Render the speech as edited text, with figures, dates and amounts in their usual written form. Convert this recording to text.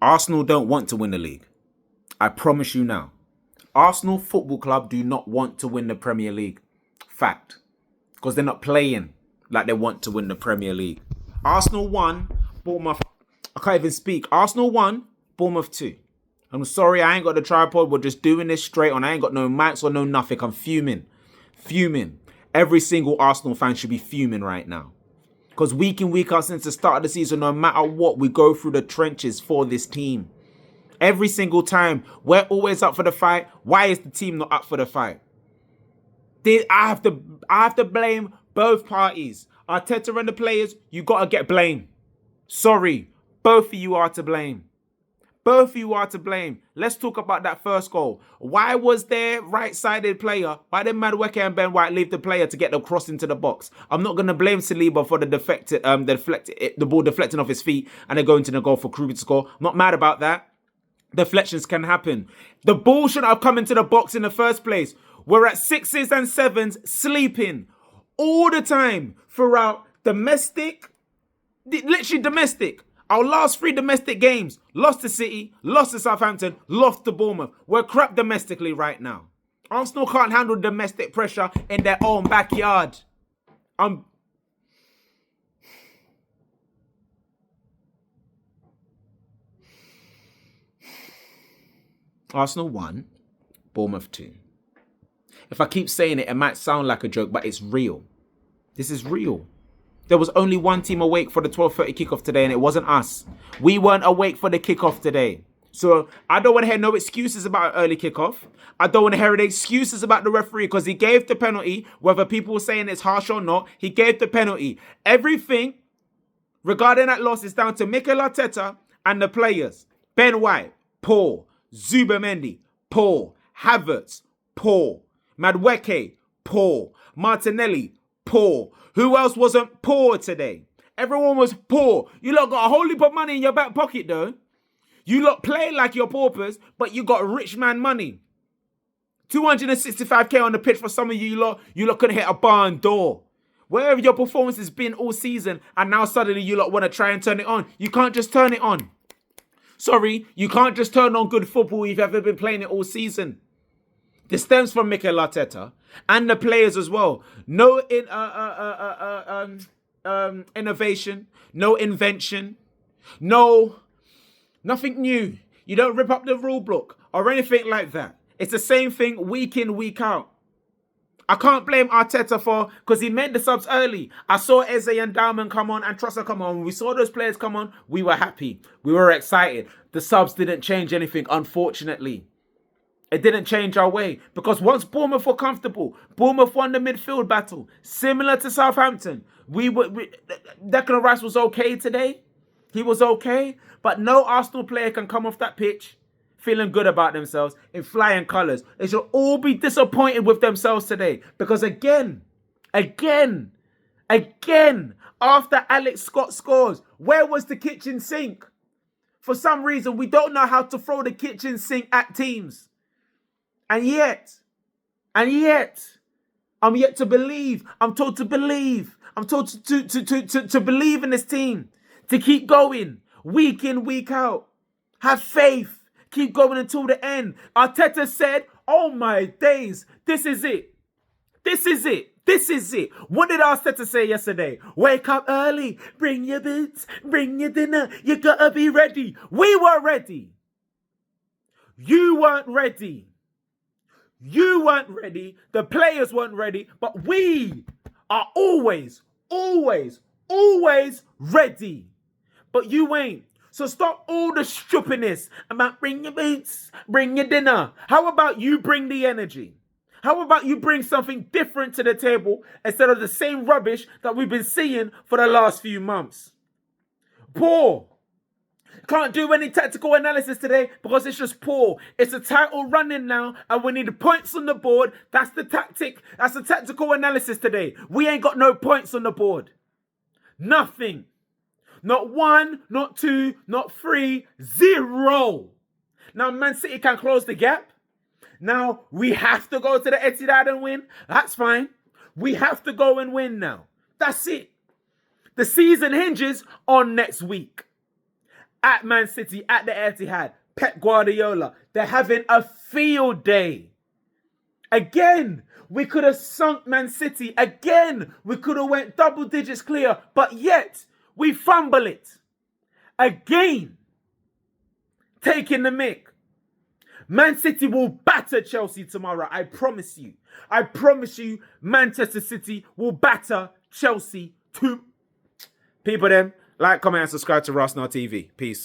Arsenal don't want to win the league. I promise you now. Arsenal Football Club do not want to win the Premier League. Fact. Because they're not playing like they want to win the Premier League. Arsenal won, Bournemouth. I can't even speak. Arsenal won, Bournemouth 2. I'm sorry, I ain't got the tripod. We're just doing this straight on. I ain't got no mics or no nothing. I'm fuming. Fuming. Every single Arsenal fan should be fuming right now. Because week in, week out since the start of the season, no matter what, we go through the trenches for this team. Every single time, we're always up for the fight. Why is the team not up for the fight? I have to blame both parties. Arteta and the players, you got to get blamed. Sorry, both of you are to blame. Both of you are to blame. Let's talk about that first goal. Why was their right-sided player, why did Madueke and Ben White leave the player to get the cross into the box? I'm not going to blame Saliba for the ball deflecting off his feet and then going to the goal for Kruger to score. I'm not mad about that. Deflections can happen. The ball shouldn't have come into the box in the first place. We're at 6s and 7s sleeping all the time throughout domestic, literally domestic. Our last 3 domestic games, lost to City, lost to Southampton, lost to Bournemouth. We're crap domestically right now. Arsenal can't handle domestic pressure in their own backyard. Arsenal 1, Bournemouth 2. If I keep saying it, it might sound like a joke, but it's real. This is real. There was only one team awake for the 12:30 kickoff today, and it wasn't us. We weren't awake for the kickoff today. So I don't want to hear no excuses about an early kickoff. I don't want to hear any excuses about the referee because he gave the penalty, whether people were saying it's harsh or not. He gave the penalty. Everything regarding that loss is down to Mikel Arteta and the players. Ben White, poor. Zubamendi, poor. Havertz, poor. Madueke, poor. Martinelli, poor. Who else wasn't poor today? Everyone was poor. You lot got a whole heap of money in your back pocket though. You lot play like you're paupers, but you got rich man money. 265k on the pitch for some of you lot. You lot couldn't hit a barn door. Wherever your performance has been all season, and now suddenly you lot want to try and turn it on. You can't just turn it on. Sorry, you can't just turn on good football if you've ever been playing it all season. This stems from Mikel Arteta and the players as well. No innovation, no invention, nothing new. You don't rip up the rule book or anything like that. It's the same thing week in, week out. I can't blame Arteta because he made the subs early. I saw Eze and Dowman come on and Trossard come on. When we saw those players come on, we were happy. We were excited. The subs didn't change anything, unfortunately. It didn't change our way because once Bournemouth were comfortable, Bournemouth won the midfield battle. Similar to Southampton. Declan Rice was okay today. He was okay. But no Arsenal player can come off that pitch feeling good about themselves in flying colours. They should all be disappointed with themselves today. Because again, after Alex Scott scores, where was the kitchen sink? For some reason, we don't know how to throw the kitchen sink at teams. And yet, I'm yet to believe. I'm told to believe. I'm told to believe in this team. To keep going. Week in, week out. Have faith. Keep going until the end. Arteta said, oh my days, this is it. This is it. This is it. What did Arteta say yesterday? Wake up early. Bring your boots. Bring your dinner. You gotta be ready. We were ready. You weren't ready. You weren't ready. The players weren't ready. But we are always ready. But you ain't. So stop all the stupidness about bring your boots, bring your dinner. How about you bring the energy? How about you bring something different to the table instead of the same rubbish that we've been seeing for the last few months? Poor. Can't do any tactical analysis today because it's just poor. It's a title running now and we need points on the board. That's the tactic. That's the tactical analysis today. We ain't got no points on the board. Nothing. Not 1, not 2, not 3, 0. Now Man City can close the gap. Now we have to go to the Etihad and win. That's fine. We have to go and win now. That's it. The season hinges on next week. at Man City, at the Etihad. Pep Guardiola, they're having a field day. Again, we could have sunk Man City. Again, we could have went double digits clear, but yet we fumble it. Again, taking the mick. Man City will batter Chelsea tomorrow. I promise you. I promise you, Manchester City will batter Chelsea too. People then, like, comment, and subscribe to Rasenal TV. Peace.